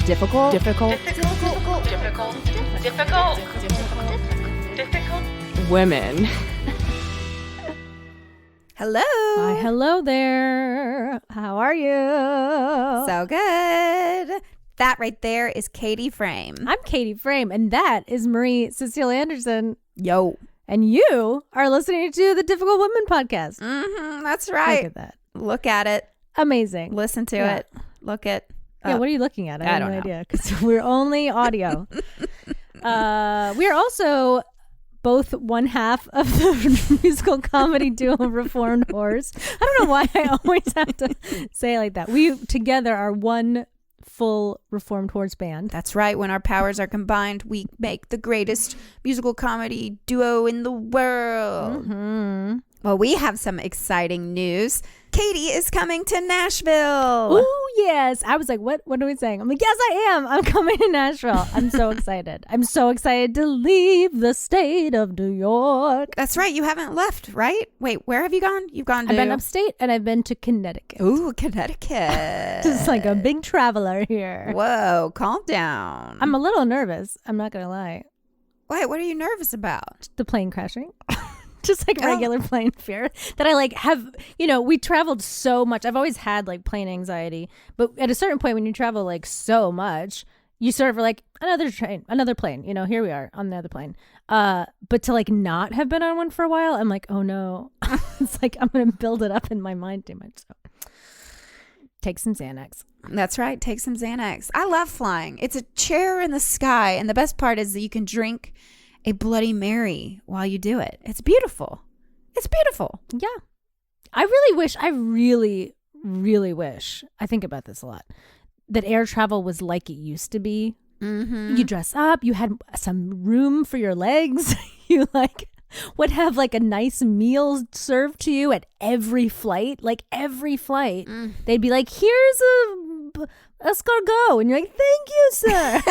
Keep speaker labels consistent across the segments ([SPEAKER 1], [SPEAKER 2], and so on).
[SPEAKER 1] Difficult women.
[SPEAKER 2] Hello.
[SPEAKER 1] Why, hello there. How are you?
[SPEAKER 2] So good. That right there is Katy Frame.
[SPEAKER 1] I'm Katy Frame, and that is Marie Cecile Anderson.
[SPEAKER 2] Yo.
[SPEAKER 1] And you are listening to the Difficult Women podcast.
[SPEAKER 2] That's right.
[SPEAKER 1] Look at that.
[SPEAKER 2] Look at it.
[SPEAKER 1] Amazing.
[SPEAKER 2] Listen to it. Look at.
[SPEAKER 1] Yeah, what are you looking at? I have
[SPEAKER 2] don't
[SPEAKER 1] no
[SPEAKER 2] know.
[SPEAKER 1] idea because we're only audio. We are also both one half of the musical comedy duo Reformed Whores. I don't know why I always have to say it like that. We together are one full Reformed Whores band.
[SPEAKER 2] That's right. When our powers are combined, we make the greatest musical comedy duo in the world.
[SPEAKER 1] Mm-hmm.
[SPEAKER 2] Well, we have some exciting news. Katy is coming to Nashville.
[SPEAKER 1] Oh, yes. I was like, what are we saying? I'm like, yes, I am. I'm coming to Nashville. I'm so excited. I'm so excited to leave the state of New York.
[SPEAKER 2] That's right. You haven't left, right? Wait, where have you gone? You've gone to...
[SPEAKER 1] I've been upstate and I've been to Connecticut.
[SPEAKER 2] Ooh, Connecticut.
[SPEAKER 1] Just like a big traveler here.
[SPEAKER 2] Whoa, calm down.
[SPEAKER 1] I'm a little nervous. I'm not going to lie.
[SPEAKER 2] Wait, what are you nervous about?
[SPEAKER 1] The plane crashing. Just like regular plane fear that I like have, we traveled so much. I've always had like plane anxiety, but at a certain point when you travel like so much, you sort of are like another plane, here we are on the other plane. But to like not have been on one for a while, I'm like, oh no, it's like, I'm going to build it up in my mind too much. So take some Xanax.
[SPEAKER 2] That's right. Take some Xanax. I love flying. It's a chair in the sky. And the best part is that you can drink a Bloody Mary while you do it. It's beautiful. It's beautiful.
[SPEAKER 1] Yeah. I really wish, I think about this a lot, that air travel was like it used to be.
[SPEAKER 2] Mm-hmm.
[SPEAKER 1] You dress up, you had some room for your legs. You would have like a nice meal served to you at every flight. Like every flight, they'd be like, here's a escargot. And you're like, thank you, sir.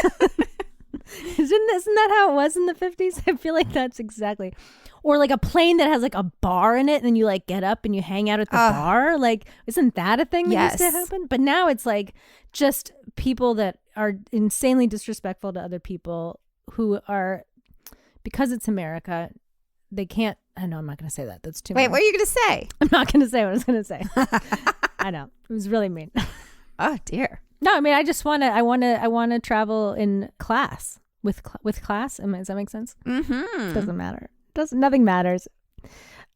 [SPEAKER 1] Isn't that how it was in the 50s? I feel like that's exactly. Or like a plane that has like a bar in it and then you like get up and you hang out at the bar. Like, isn't that a thing that used to happen? But now it's like just people that are insanely disrespectful to other people who are, because it's America, they can't. I know I'm not going to say that. That's too
[SPEAKER 2] Wait,
[SPEAKER 1] mean.
[SPEAKER 2] what are you going to say?
[SPEAKER 1] I'm not going to say what I was going to say. I know. It was really mean.
[SPEAKER 2] Oh, dear.
[SPEAKER 1] No, I mean, I just want to travel in class with class. Does that make sense?
[SPEAKER 2] Mm-hmm.
[SPEAKER 1] Doesn't matter. Nothing matters.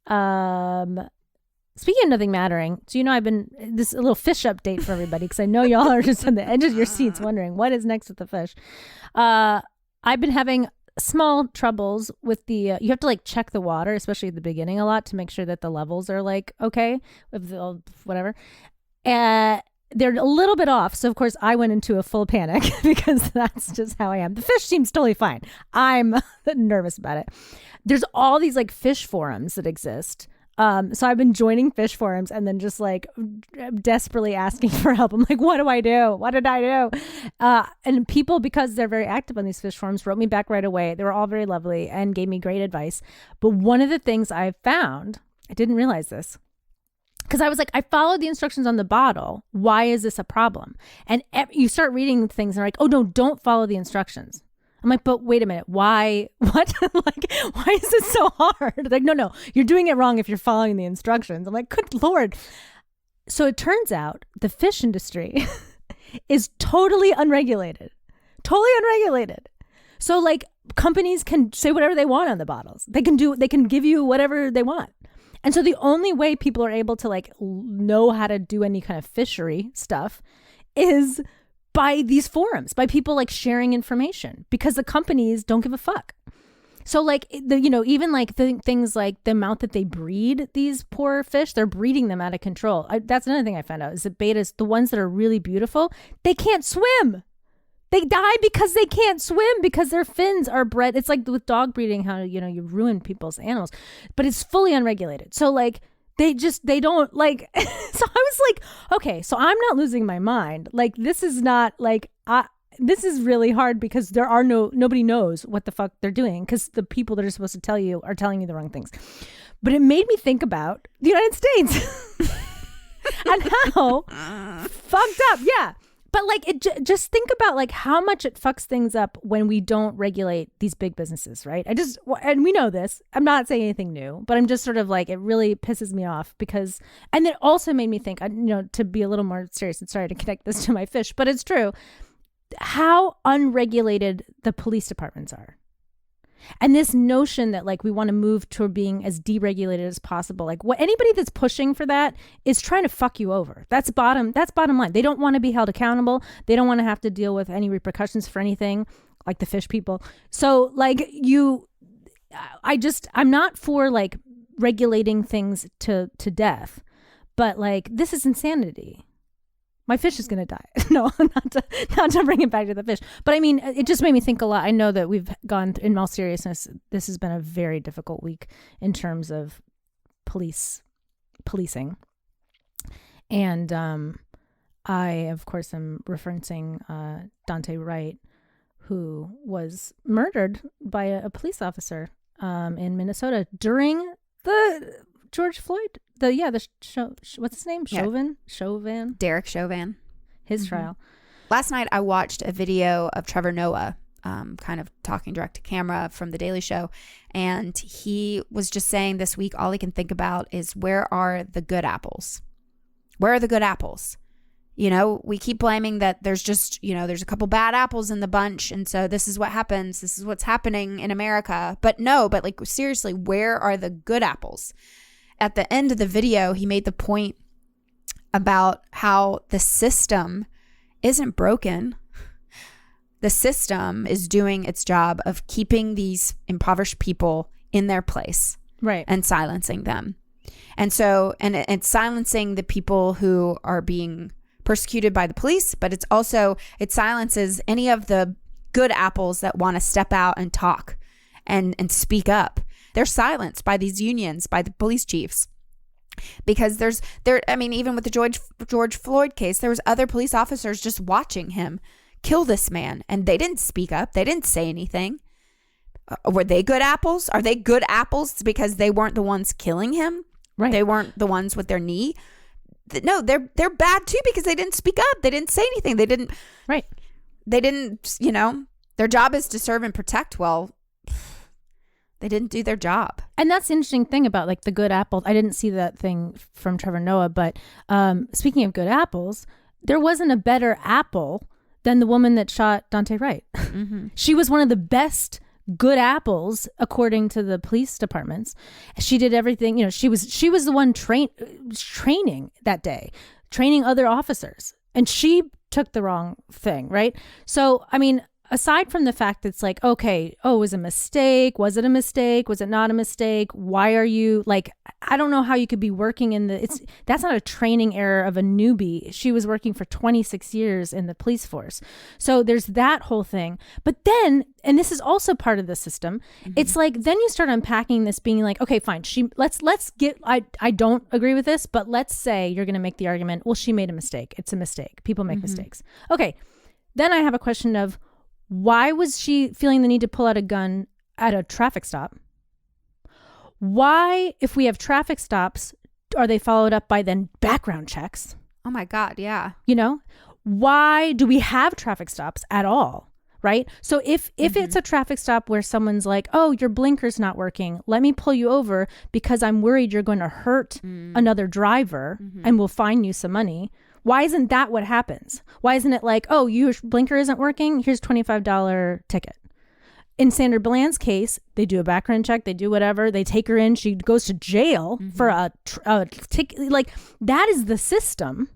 [SPEAKER 1] Speaking of nothing mattering, so I've been this a little fish update for everybody because I know y'all are just on the edge of your seats wondering what is next with the fish. I've been having small troubles with the. You have to like check the water, especially at the beginning, a lot to make sure that the levels are like okay with the whatever. They're a little bit off. So, of course, I went into a full panic because that's just how I am. The fish seems totally fine. I'm nervous about it. There's all these like fish forums that exist. So I've been joining fish forums and then just like desperately asking for help. I'm like, what do I do? What did I do? And people, because they're very active on these fish forums, wrote me back right away. They were all very lovely and gave me great advice. But one of the things I found, I didn't realize this, because I was like, I followed the instructions on the bottle. Why is this a problem? And you start reading things and they're like, oh, no, don't follow the instructions. I'm like, but wait a minute. Why? What? Like, why is this so hard? Like, no, you're doing it wrong if you're following the instructions. I'm like, good Lord. So it turns out the fish industry is totally unregulated. So like companies can say whatever they want on the bottles. They can give you whatever they want. And so the only way people are able to like know how to do any kind of fishery stuff is by these forums, by people like sharing information because the companies don't give a fuck. So like, even like things like the amount that they breed these poor fish, they're breeding them out of control. That's another thing I found out is that betas, the ones that are really beautiful, they can't swim. They die because they can't swim because their fins are bred. It's like with dog breeding, how, you ruin people's animals, but it's fully unregulated. So like, they don't like, so I was like, okay, so I'm not losing my mind. Like, this is not like, this is really hard because nobody knows what the fuck they're doing because the people that are supposed to tell you are telling you the wrong things. But it made me think about the United States and how fucked up. Yeah. But like, just think about like how much it fucks things up when we don't regulate these big businesses, right? And we know this. I'm not saying anything new, but I'm just sort of like, it really pisses me off because, and it also made me think, to be a little more serious, and sorry to connect this to my fish, but it's true, how unregulated the police departments are. And this notion that like we want to move toward being as deregulated as possible, like what anybody that's pushing for that is trying to fuck you over. That's bottom line. They don't want to be held accountable. They don't want to have to deal with any repercussions for anything, like the fish people. So like I'm not for like regulating things to death, but like this is insanity. My fish is going to die. No, not to bring it back to the fish. But I mean, it just made me think a lot. I know that we've gone, in all seriousness, this has been a very difficult week in terms of policing. And I, of course, am referencing Dante Wright, who was murdered by a police officer in Minnesota during the George Floyd, what's his name? Chauvin?
[SPEAKER 2] Derek Chauvin.
[SPEAKER 1] His trial.
[SPEAKER 2] Last night I watched a video of Trevor Noah kind of talking direct to camera from The Daily Show. And he was just saying this week, all he can think about is where are the good apples? Where are the good apples? We keep blaming that there's just, there's a couple bad apples in the bunch. And so this is what happens. This is what's happening in America. But like seriously, where are the good apples? At the end of the video, he made the point about how the system isn't broken. The system is doing its job of keeping these impoverished people in their place,
[SPEAKER 1] right,
[SPEAKER 2] and silencing them. And so, and it's silencing the people who are being persecuted by the police, but it silences any of the good apples that want to step out and talk and speak up. They're silenced by these unions, by the police chiefs. Because even with the George Floyd case, there was other police officers just watching him kill this man, and they didn't speak up. They didn't say anything. Were they good apples? Are they good apples because they weren't the ones killing him?
[SPEAKER 1] Right.
[SPEAKER 2] They weren't the ones with their knee. No, they're bad too because they didn't speak up. They didn't say anything. They didn't.
[SPEAKER 1] Right.
[SPEAKER 2] They didn't. Their job is to serve and protect. Well, they didn't do their job.
[SPEAKER 1] And that's the interesting thing about like the good apples. I didn't see that thing from Trevor Noah, but speaking of good apples, there wasn't a better apple than the woman that shot Dante Wright. Mm-hmm. She was one of the best good apples according to the police departments. She did everything. She was the one training that day, training other officers, and she took the wrong thing, right? So I mean, aside from the fact that it's like, okay, it was a mistake. Was it a mistake? Was it not a mistake? Why are you like, I don't know how you could be working that's not a training error of a newbie. She was working for 26 years in the police force. So there's that whole thing. But then, and this is also part of the system, it's like, then you start unpacking this being like, okay, fine. Let's get, I don't agree with this, but let's say you're going to make the argument, well, she made a mistake. It's a mistake. People make mistakes. Okay. Then I have a question of, why was she feeling the need to pull out a gun at a traffic stop? Why, if we have traffic stops, are they followed up by then background checks?
[SPEAKER 2] Oh my God, yeah.
[SPEAKER 1] Why do we have traffic stops at all? Right? So if it's a traffic stop where someone's like, oh, your blinker's not working, let me pull you over because I'm worried you're going to hurt another driver and we'll fine you some money. Why isn't that what happens? Why isn't it like, oh, your blinker isn't working? Here's $25 ticket. In Sandra Bland's case, they do a background check. They do whatever. They take her in. She goes to jail for a ticket. Like, that is the system.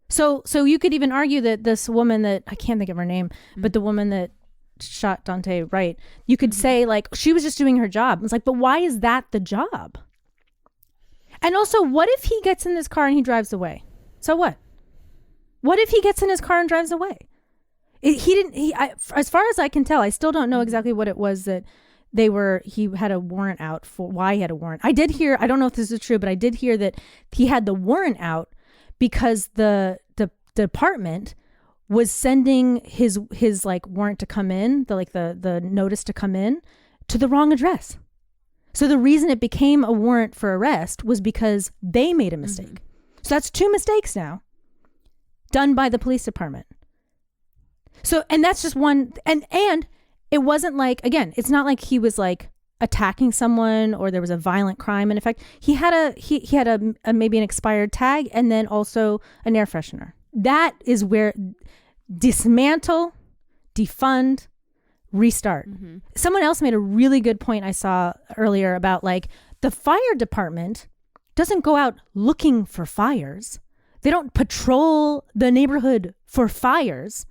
[SPEAKER 1] So you could even argue that this woman that, I can't think of her name, but the woman that shot Dante Wright, you could say like, she was just doing her job. It's like, but why is that the job? And also, what if he gets in this car and he drives away? So what? What if he gets in his car and drives away? As far as I can tell, I still don't know exactly what it was that he had a warrant out for, why he had a warrant. I did hear, I don't know if this is true, but I did hear that he had the warrant out because the department was sending his like warrant to come in, the notice to come in to the wrong address. So the reason it became a warrant for arrest was because they made a mistake. So that's two mistakes now. done by the police department. So, and that's just one, and it wasn't like, again, it's not like he was like attacking someone or there was a violent crime. And in fact, he had a maybe an expired tag and then also an air freshener. That is where dismantle, defund, restart. Mm-hmm. Someone else made a really good point I saw earlier about like the fire department doesn't go out looking for fires. They don't patrol the neighborhood for fires.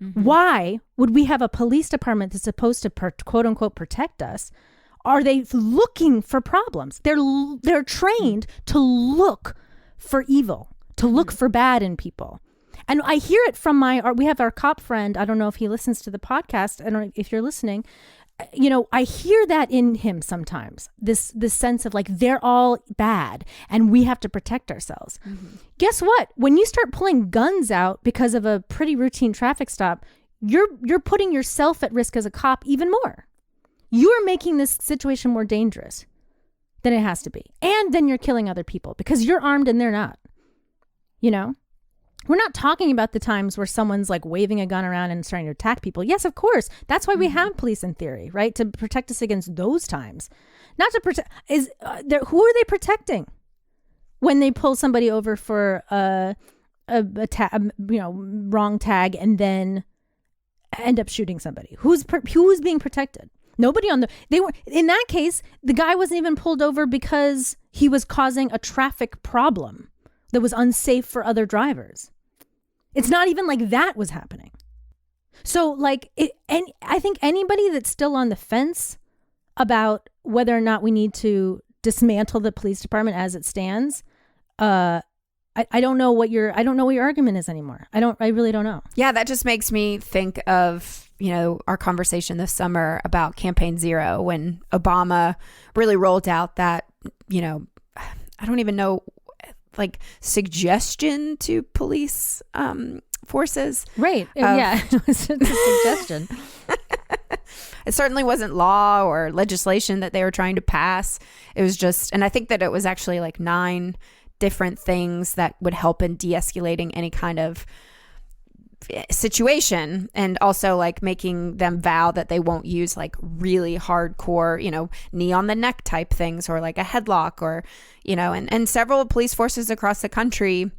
[SPEAKER 1] Mm-hmm. Why would we have a police department that's supposed to quote unquote protect us? Are they looking for problems? They're trained to look for evil, to look for bad in people. And I hear it from we have our cop friend. I don't know if he listens to the podcast. I don't know if you're listening. I hear that in him sometimes, this sense of like, they're all bad and we have to protect ourselves. Mm-hmm. Guess what? When you start pulling guns out because of a pretty routine traffic stop, you're putting yourself at risk as a cop even more. You are making this situation more dangerous than it has to be. And then you're killing other people because you're armed and they're not. We're not talking about the times where someone's like waving a gun around and starting to attack people. Yes, of course. That's why we have police in theory, right? To protect us against those times. Not to protect. Who are they protecting when they pull somebody over for a wrong tag and then end up shooting somebody? Who's being protected? Nobody in that case, the guy wasn't even pulled over because he was causing a traffic problem that was unsafe for other drivers. It's not even like that was happening. So like, and I think anybody that's still on the fence about whether or not we need to dismantle the police department as it stands, I don't know what your argument is anymore. I really don't know.
[SPEAKER 2] Yeah, that just makes me think of, our conversation this summer about Campaign Zero when Obama really rolled out that, I don't even know, like suggestion to police forces.
[SPEAKER 1] Right. Yeah. It was just a suggestion.
[SPEAKER 2] It certainly wasn't law or legislation that they were trying to pass. It was just, and I think that it was actually like 9 different things that would help in de-escalating any kind of situation, and also like making them vow that they won't use like really hardcore, knee on the neck type things or like a headlock or, and several police forces across the country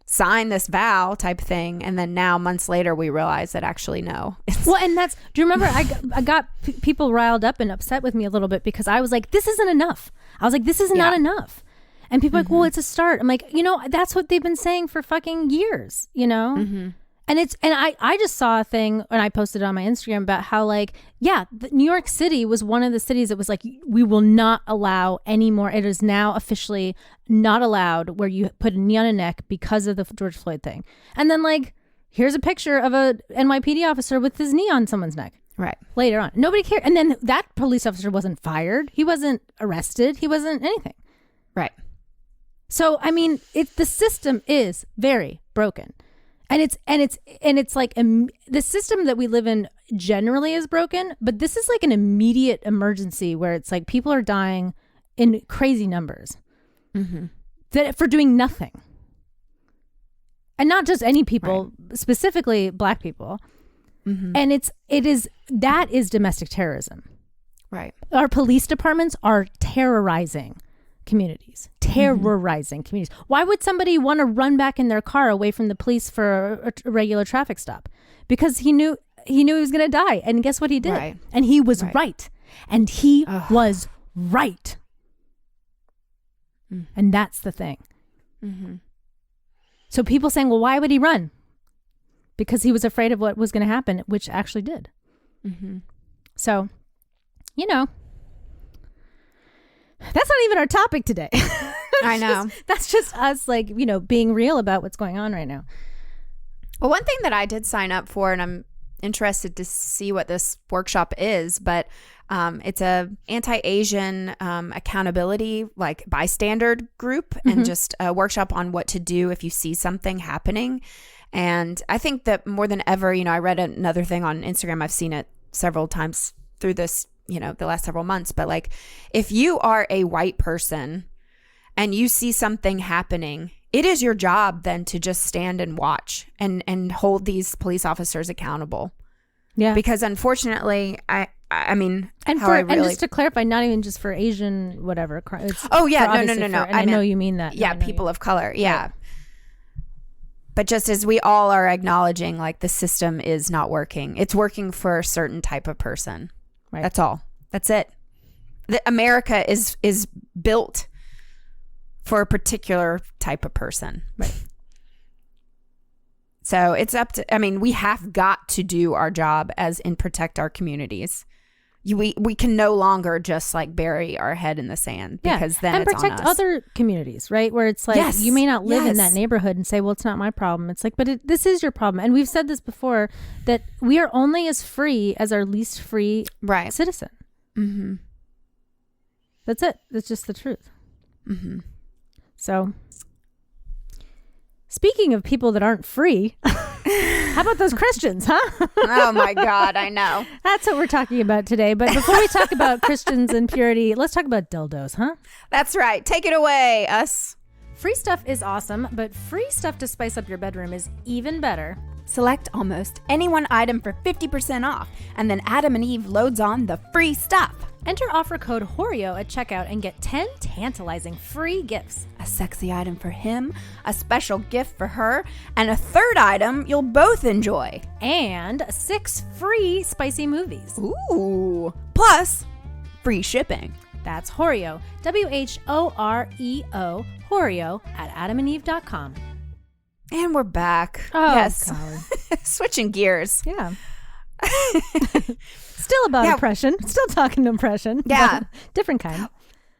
[SPEAKER 2] sign this vow type thing. And then now months later, we realize that actually no.
[SPEAKER 1] Well, and do you remember I got people riled up and upset with me a little bit because I was like, this isn't enough. I was like, this is not enough. And people are like, well, it's a start. I'm like, that's what they've been saying for fucking years, Mm-hmm. And I just saw a thing and I posted it on my Instagram about how like, New York City was one of the cities that was like, we will not allow any more. It is now officially not allowed where you put a knee on a neck because of the George Floyd thing. And then like, here's a picture of a NYPD officer with his knee on someone's neck.
[SPEAKER 2] Right.
[SPEAKER 1] Later on. Nobody cared. And then that police officer wasn't fired. He wasn't arrested. He wasn't anything.
[SPEAKER 2] Right.
[SPEAKER 1] So, I mean, the system is very broken. And it's like the system that we live in generally is broken, but this is like an immediate emergency where it's like people are dying in crazy numbers for doing nothing. And not just any people, specifically Black people. Mm-hmm. And that is domestic terrorism. Right. Our police departments are terrorizing communities. Why would somebody want to run back in their car away from the police for a regular traffic stop? Because he knew he was going to die. And guess what he did? Right. And he was right. And he was right. Mm. And that's the thing. Mm-hmm. So people saying, well, why would he run? Because he was afraid of what was going to happen, which actually did. Mm-hmm. So, that's not even our topic today.
[SPEAKER 2] I know.
[SPEAKER 1] That's just us, like, being real about what's going on right now.
[SPEAKER 2] Well, one thing that I did sign up for, and I'm interested to see what this workshop is, but it's a Anti-Asian Accountability, like bystander group, and just a workshop on what to do if you see something happening. And I think that more than ever, I read another thing on Instagram. I've seen it several times through this, the last several months. But like, if you are a white person and you see something happening it is your job then to just stand and watch and hold these police officers accountable.
[SPEAKER 1] Yeah.
[SPEAKER 2] Because unfortunately, I mean,
[SPEAKER 1] and just to clarify, not even just for Asian whatever. It's
[SPEAKER 2] no.
[SPEAKER 1] I know you mean that.
[SPEAKER 2] Yeah, people of color. Yeah. Right. But just as we all are acknowledging, like, the system is not working. It's working for a certain type of person. Right. That's all. That's it. America is built for a particular type of person.
[SPEAKER 1] Right.
[SPEAKER 2] So it's up to, I mean, we have got to do our job and protect our communities. We can no longer just like bury our head in the sand, because then it's on us. And
[SPEAKER 1] protect other communities, right? Where it's like, you may not live in that neighborhood and say, well, it's not my problem. It's like, but this is your problem. And we've said this before, that we are only as free as our least free citizen.
[SPEAKER 2] Mm-hmm.
[SPEAKER 1] That's it. That's just the truth.
[SPEAKER 2] Mm-hmm.
[SPEAKER 1] So, speaking of people that aren't free, how about those Christians, huh?
[SPEAKER 2] Oh my God, I know.
[SPEAKER 1] That's what we're talking about today. But before we talk about Christians and purity, let's talk about dildos, huh?
[SPEAKER 2] That's right. Take it away, us.
[SPEAKER 1] Free stuff is awesome, but free stuff to spice up your bedroom is even better.
[SPEAKER 2] Select almost any one item for 50% off, and then Adam and Eve loads on the free stuff.
[SPEAKER 1] Enter offer code HORIO at checkout and get 10 tantalizing free gifts.
[SPEAKER 2] A sexy item for him, a special gift for her, and a third item you'll both enjoy.
[SPEAKER 1] And 6 free spicy movies.
[SPEAKER 2] Ooh. Plus, free shipping.
[SPEAKER 1] That's HORIO, WHOREO, HORIO at adamandeve.com.
[SPEAKER 2] And we're back.
[SPEAKER 1] Oh,
[SPEAKER 2] yes.
[SPEAKER 1] golly.
[SPEAKER 2] Switching gears.
[SPEAKER 1] Yeah. Still about oppression. Still talking oppression.
[SPEAKER 2] Yeah.
[SPEAKER 1] Different kind.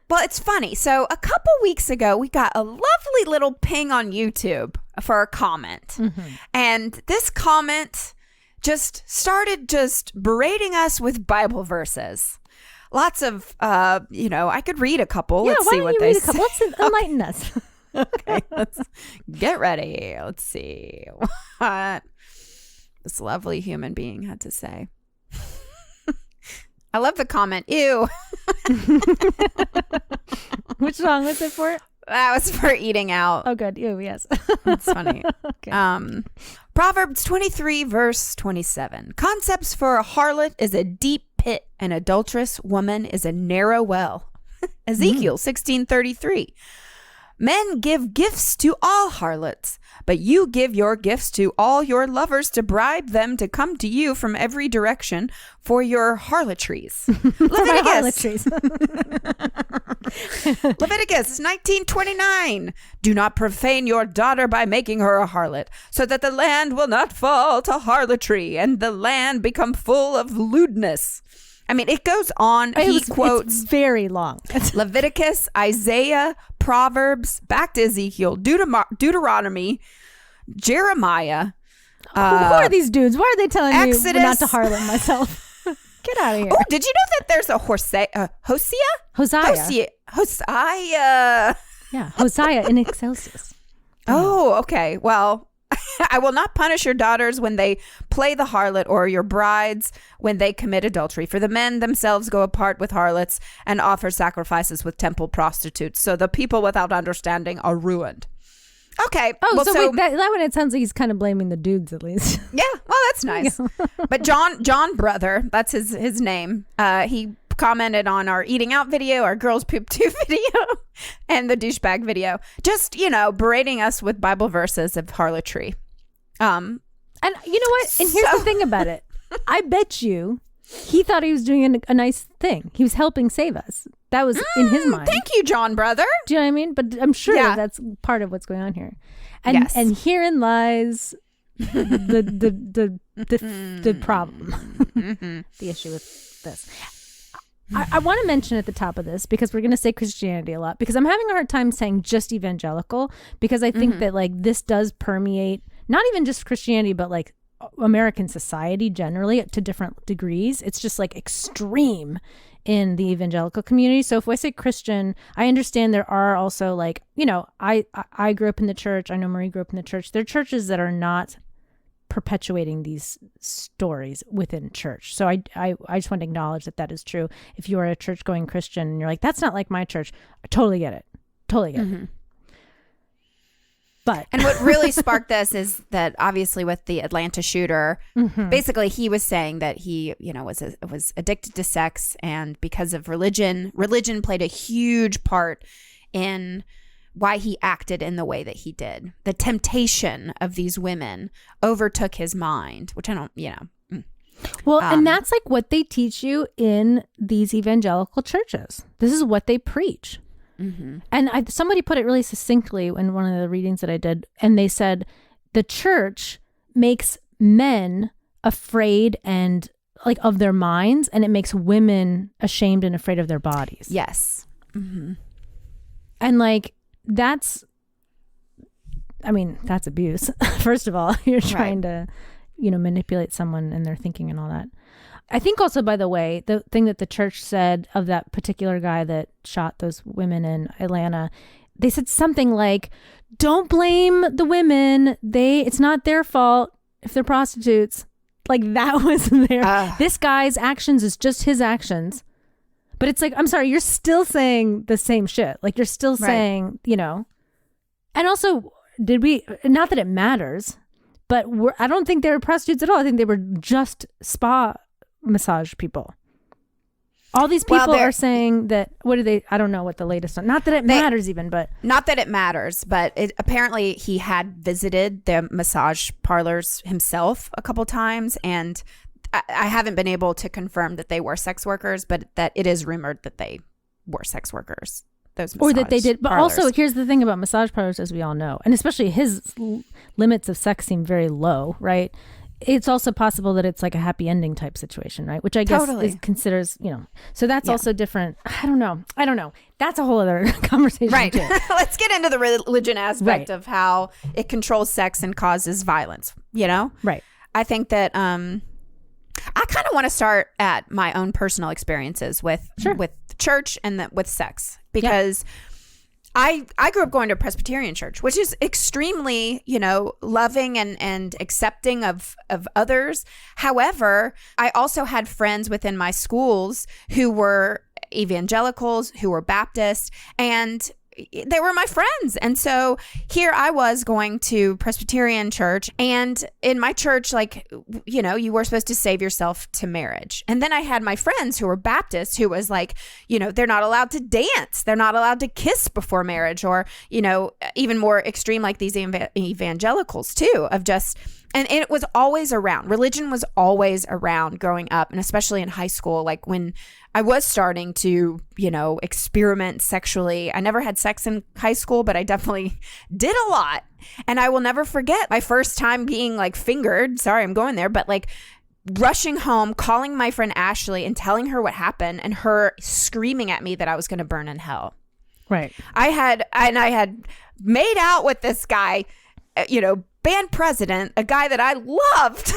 [SPEAKER 2] Well, it's funny. So a couple weeks ago, we got a lovely little ping on YouTube for a comment.
[SPEAKER 1] Mm-hmm.
[SPEAKER 2] And this comment just started berating us with Bible verses. Lots of, I could read a couple.
[SPEAKER 1] Yeah,
[SPEAKER 2] Let's see what they say.
[SPEAKER 1] Let's enlighten us.
[SPEAKER 2] Okay, let's get ready. Let's see what this lovely human being had to say. I love the comment. Ew.
[SPEAKER 1] Which song was it for?
[SPEAKER 2] That was for eating out.
[SPEAKER 1] Oh, good. Ew, yes.
[SPEAKER 2] That's funny.
[SPEAKER 1] Okay.
[SPEAKER 2] Proverbs 23, verse 27. Concepts for a harlot is a deep pit. An adulterous woman is a narrow well. Ezekiel 16:33. Men give gifts to all harlots, but you give your gifts to all your lovers to bribe them to come to you from every direction for your harlotries. Leviticus 19:29. Do not profane your daughter by making her a harlot, so that the land will not fall to harlotry and the land become full of lewdness. I mean, it goes on. He quotes
[SPEAKER 1] it's very long.
[SPEAKER 2] Leviticus, Isaiah, Proverbs, back to Ezekiel, Deuteronomy, Jeremiah.
[SPEAKER 1] Who are these dudes? Why are they telling
[SPEAKER 2] Exodus.
[SPEAKER 1] me not to harlot myself? Get out of here.
[SPEAKER 2] Oh, did you know that there's a Hosea?
[SPEAKER 1] Yeah, Hosea in Excelsis.
[SPEAKER 2] Oh, okay. Well, I will not punish your daughters when they play the harlot, or your brides when they commit adultery. For the men themselves go apart with harlots and offer sacrifices with temple prostitutes. So the people without understanding are ruined. Okay.
[SPEAKER 1] Oh,
[SPEAKER 2] well,
[SPEAKER 1] so wait, that one, it sounds like he's kind of blaming the dudes at least.
[SPEAKER 2] Yeah. Well, that's nice. But John Brother, that's his name. He commented on our eating out video, our girls poop too video, and the douchebag video. Just, berating us with Bible verses of harlotry.
[SPEAKER 1] And you know what? And here's the thing about it. I bet you he thought he was doing a nice thing. He was helping save us. That was in his mind.
[SPEAKER 2] Thank you, John Brother.
[SPEAKER 1] Do you know what I mean? But I'm sure that's part of what's going on here. And and herein lies the problem, the issue with this. I want to mention at the top of this, because we're going to say Christianity a lot, because I'm having a hard time saying just evangelical, because I think that like this does permeate not even just Christianity, but like American society generally to different degrees. It's just like extreme in the evangelical community. So if I say Christian, I understand there are also like, I grew up in the church. I know Marie grew up in the church. There are churches that are not perpetuating these stories within church. So I just want to acknowledge that is true. If you are a church going Christian and you're like, that's not like my church, I totally get it. Totally get it.
[SPEAKER 2] And what really sparked this is that obviously with the Atlanta shooter, basically he was saying that he, was addicted to sex, and because of religion played a huge part in why he acted in the way that he did. The temptation of these women overtook his mind, which I don't,
[SPEAKER 1] Well, and that's like what they teach you in these evangelical churches. This is what they preach. Mm-hmm. And somebody put it really succinctly in one of the readings that I did, and they said the church makes men afraid and like of their minds, and it makes women ashamed and afraid of their bodies.
[SPEAKER 2] Yes. Mm-hmm.
[SPEAKER 1] And like that's abuse. First of all, you're trying to, manipulate someone and their thinking and all that. I think also, by the way, the thing that the church said of that particular guy that shot those women in Atlanta, they said something like, don't blame the women. It's not their fault if they're prostitutes. Like that was there. This guy's actions is just his actions. But it's like, I'm sorry, you're still saying the same shit. Like you're still saying, And also, not that it matters, but I don't think they were prostitutes at all. I think they were just spa massage people. All these people are saying that, I don't know what the latest one, not that it matters even, but.
[SPEAKER 2] Not that it matters, but apparently he had visited the massage parlors himself a couple times, and I haven't been able to confirm that they were sex workers, but that it is rumored that they were sex workers. Or that they did. But parlors. Also, here's
[SPEAKER 1] the thing about massage parlors, as we all know, and especially his limits of sex seem very low, right? It's also possible that it's like a happy ending type situation, right? Which I guess considers, so that's also different. I don't know. That's a whole other conversation.
[SPEAKER 2] Right. Too. Let's get into the religion aspect of how it controls sex and causes violence, Right. I think that, I kind of want to start at my own personal experiences with church and with sex, because I grew up going to a Presbyterian church, which is extremely, loving and accepting of others. However, I also had friends within my schools who were evangelicals, who were Baptist, and they were my friends. And so here I was going to Presbyterian church, and in my church, you were supposed to save yourself to marriage. And then I had my friends who were Baptists who was like, they're not allowed to dance. They're not allowed to kiss before marriage, or, even more extreme, like these evangelicals too, of just, and it was always around. Religion was always around growing up, and especially in high school, like when I was starting to, experiment sexually. I never had sex in high school, but I definitely did a lot. And I will never forget my first time being like fingered. Sorry, I'm going there, but like rushing home, calling my friend Ashley and telling her what happened, and her screaming at me that I was going to burn in hell.
[SPEAKER 1] Right.
[SPEAKER 2] I had made out with this guy, band president, a guy that I loved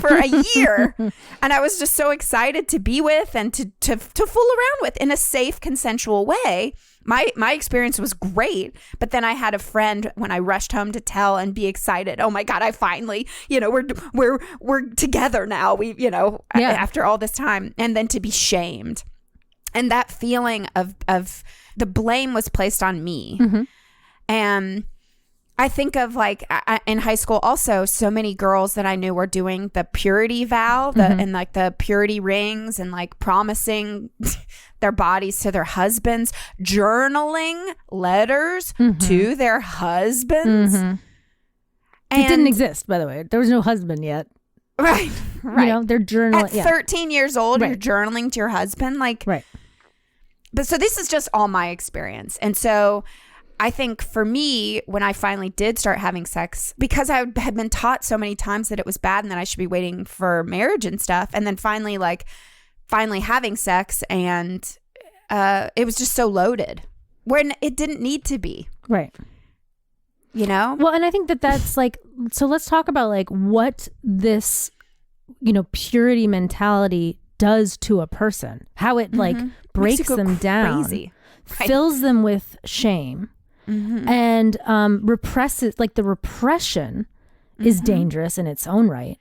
[SPEAKER 2] for a year, and I was just so excited to be with and to fool around with in a safe, consensual way. My experience was great, but then I had a friend when I rushed home to tell and be excited. Oh my God, I finally, we're together now. We, after all this time, and then to be shamed, and that feeling of the blame was placed on me, and I think of like in high school also, so many girls that I knew were doing the purity vow and like the purity rings, and like promising their bodies to their husbands, journaling letters to their husbands. And
[SPEAKER 1] it didn't exist, by the way. There was no husband yet.
[SPEAKER 2] Right.
[SPEAKER 1] They're journaling.
[SPEAKER 2] At 13 years old, you're journaling to your husband. But so this is just all my experience. And so I think for me, when I finally did start having sex, because I had been taught so many times that it was bad and that I should be waiting for marriage and stuff, and then finally having sex, and it was just so loaded when it didn't need to be.
[SPEAKER 1] Right.
[SPEAKER 2] Well,
[SPEAKER 1] and I think that's like, so let's talk about like what this, purity mentality does to a person, how it like breaks them down, fills them with shame. And represses, like the repression is dangerous in its own right.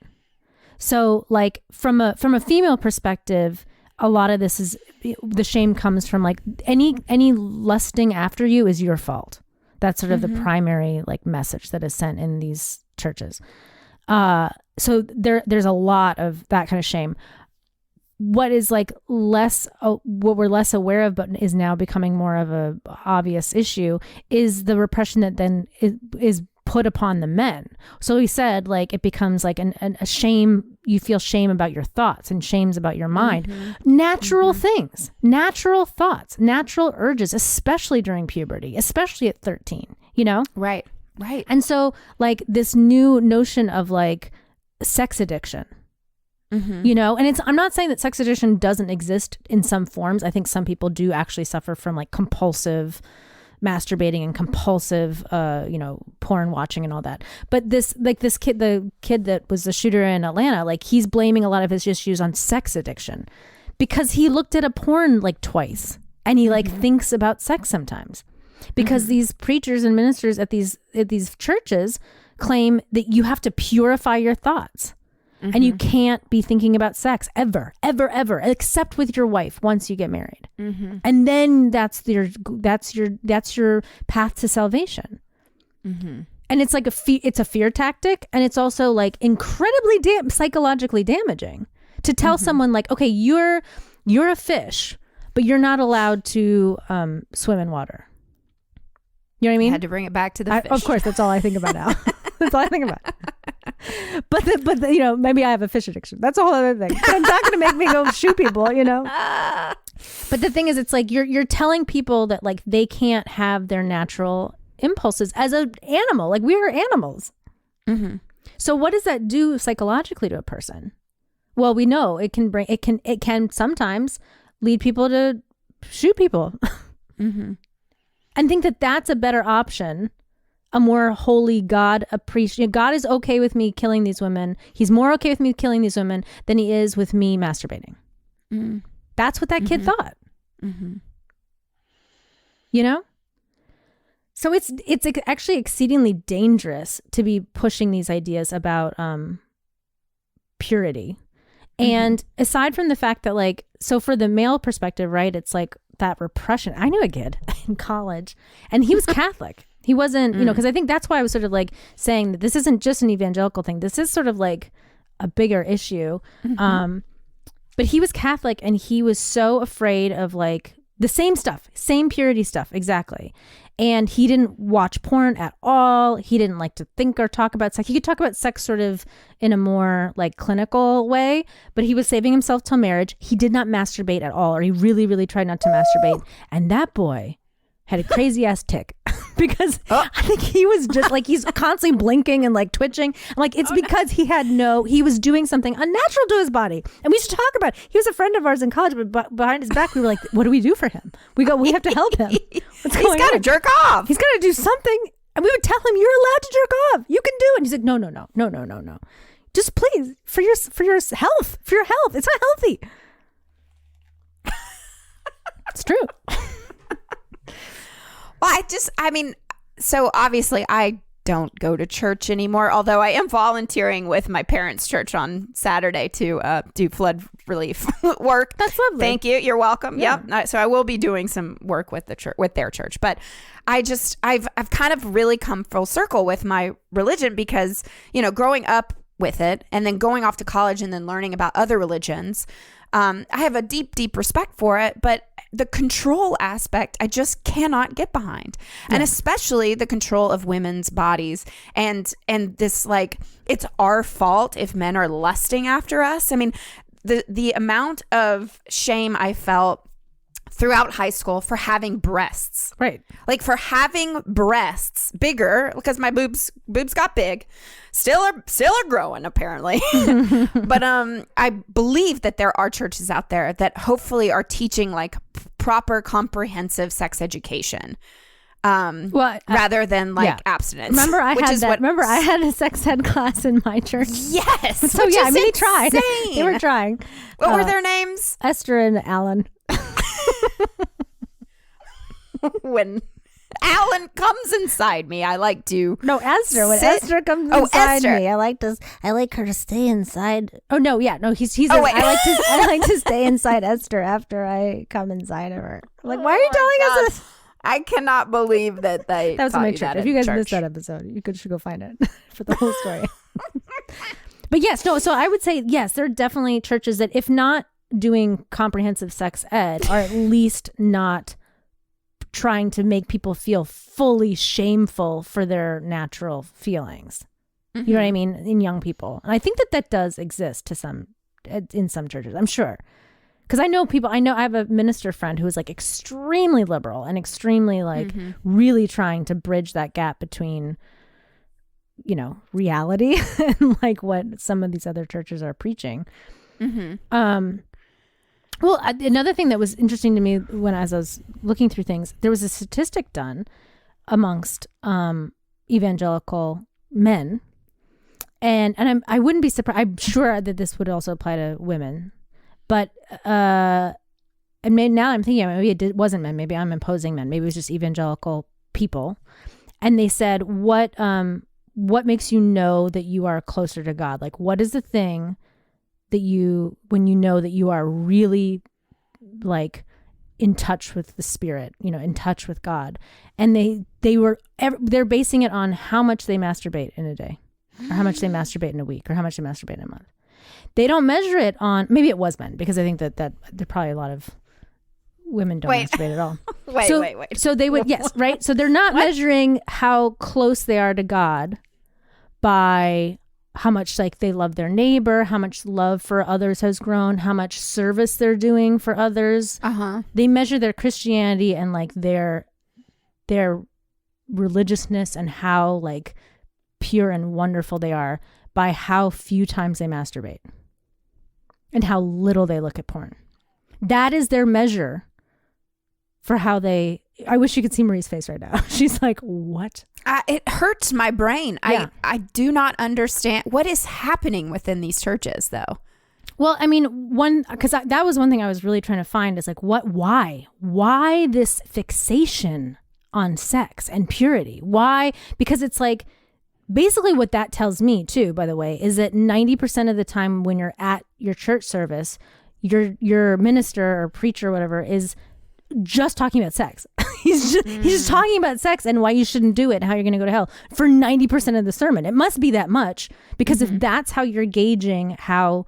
[SPEAKER 1] So like from a female perspective, a lot of this is, the shame comes from like any lusting after you is your fault. That's sort of the primary like message that is sent in these churches. So there's a lot of that kind of shame. What is like what we're less aware of, but is now becoming more of a obvious issue, is the repression that then is put upon the men. So he said, like, it becomes like a shame. You feel shame about your thoughts and shames about your mind. Natural things, natural thoughts, natural urges, especially during puberty, especially at 13, you know?
[SPEAKER 2] Right.
[SPEAKER 1] And so like this new notion of like sex addiction, you know, and I'm not saying that sex addiction doesn't exist in some forms. I think some people do actually suffer from like compulsive masturbating and compulsive, porn watching and all that. But the kid that was the shooter in Atlanta, like he's blaming a lot of his issues on sex addiction because he looked at a porn like twice and he like thinks about sex sometimes because these preachers and ministers at these churches claim that you have to purify your thoughts. And you can't be thinking about sex ever, except with your wife once you get married. And then that's your path to salvation. And it's like it's a fear tactic, and it's also like incredibly psychologically damaging to tell someone like, okay, you're a fish, but you're not allowed to swim in water. You know what I mean?
[SPEAKER 2] I had to bring it back to the fish.
[SPEAKER 1] Of course, that's all I think about now. That's all I think about. But maybe I have a fish addiction. That's a whole other thing. But it's not going to make me go shoot people, you know. But the thing is, it's like you're telling people that like they can't have their natural impulses as an animal. Like we are animals. So what does that do psychologically to a person? Well, we know it can sometimes lead people to shoot people. And think that that's a better option. A more holy God appreciate. God is okay with me killing these women. He's more okay with me killing these women than he is with me masturbating. That's what that kid thought. You know? So it's actually exceedingly dangerous to be pushing these ideas about purity. And aside from the fact that like, so for the male perspective, right, it's like that repression. I knew a kid in college and he was Catholic. He wasn't, because I think that's why I was sort of like saying that this isn't just an evangelical thing. This is sort of like a bigger issue. But he was Catholic and he was so afraid of like the same stuff, same purity stuff. Exactly. And he didn't watch porn at all. He didn't like to think or talk about sex. He could talk about sex sort of in a more like clinical way, but he was saving himself till marriage. He did not masturbate at all, or he really, really tried not to masturbate. And that boy had a crazy ass tick because I think he was just like, he's constantly blinking and like twitching. I'm like, it's because he was doing something unnatural to his body. And we should talk about it. He was a friend of ours in college, but behind his back, we were like, what do we do for him? We have to help him. He's
[SPEAKER 2] got to jerk off.
[SPEAKER 1] He's got to do something. And we would tell him, you're allowed to jerk off. You can do it. And he's like, no. Just please, for your health, It's not healthy. It's true.
[SPEAKER 2] Well, so obviously I don't go to church anymore, although I am volunteering with my parents' church on Saturday to do flood relief work.
[SPEAKER 1] That's lovely.
[SPEAKER 2] Thank you. You're welcome. Yeah. Yep. So I will be doing some work with their church. But I've kind of really come full circle with my religion because, growing up with it and then going off to college and then learning about other religions, I have a deep, deep respect for it, but the control aspect, I just cannot get behind. Yeah. And especially the control of women's bodies and this like, it's our fault if men are lusting after us. I mean, the amount of shame I felt throughout high school for having breasts.
[SPEAKER 1] Right.
[SPEAKER 2] Like for having breasts bigger because my boobs got big. Still are growing apparently. But I believe that there are churches out there that hopefully are teaching like proper comprehensive sex education. Rather than like abstinence.
[SPEAKER 1] Remember I had a sex ed class in my church.
[SPEAKER 2] Yes.
[SPEAKER 1] So yeah, I mean, they tried. They were trying.
[SPEAKER 2] What were their names?
[SPEAKER 1] Esther and Alan.
[SPEAKER 2] When Alan comes inside me, I like to
[SPEAKER 1] Esther. When Esther comes inside me, I like her to stay inside. Oh no, yeah, no, he's. I like to stay inside Esther after I come inside of her. Like, why are you telling us this?
[SPEAKER 2] I cannot believe that they
[SPEAKER 1] That was
[SPEAKER 2] taught
[SPEAKER 1] my
[SPEAKER 2] you
[SPEAKER 1] church.
[SPEAKER 2] that
[SPEAKER 1] If
[SPEAKER 2] in
[SPEAKER 1] you guys
[SPEAKER 2] church.
[SPEAKER 1] missed that episode, you should go find it for the whole story. But yes, no. So I would say yes, there are definitely churches that, if not doing comprehensive sex ed, are at least not trying to make people feel fully shameful for their natural feelings.
[SPEAKER 2] Mm-hmm.
[SPEAKER 1] You know what I mean? In young people. And I think that does exist in some churches, I'm sure. Because I have a minister friend who is like extremely liberal and extremely like really trying to bridge that gap between, you know, reality and like what some of these other churches are preaching. Mm-hmm. Well, another thing that was interesting to me as I was looking through things, there was a statistic done amongst evangelical men. And I wouldn't be surprised. I'm sure that this would also apply to women, but now I'm thinking maybe it wasn't men. Maybe I'm imposing men. Maybe it was just evangelical people. And they said, what makes you know that you are closer to God? Like, what is the thing that when you know that you are really like in touch with the Spirit, you know, in touch with God? And they're basing it on how much they masturbate in a day, or how much they masturbate in a week, or how much they masturbate in a month. They don't measure it on, maybe it was men, because I think that there are probably a lot of women don't masturbate at all.
[SPEAKER 2] Wait.
[SPEAKER 1] So they would, yes, right? So they're not measuring how close they are to God by how much like they love their neighbor, how much love for others has grown, how much service they're doing for others. They measure their Christianity and like their religiousness and how like pure and wonderful they are by how few times they masturbate and how little they look at porn. That is their measure for how I wish you could see Marie's face right now. She's like, what?
[SPEAKER 2] It hurts my brain.
[SPEAKER 1] Yeah.
[SPEAKER 2] I do not understand what is happening within these churches, though.
[SPEAKER 1] Well, I mean, because that was one thing I was really trying to find is like, why this fixation on sex and purity? Why? Because it's like, basically what that tells me too, by the way, is that 90% of the time when you're at your church service, your minister or preacher or whatever is just talking about sex. He's just talking about sex and why you shouldn't do it and how you're going to go to hell for 90% of the sermon. It must be that much, because if that's how you're gauging how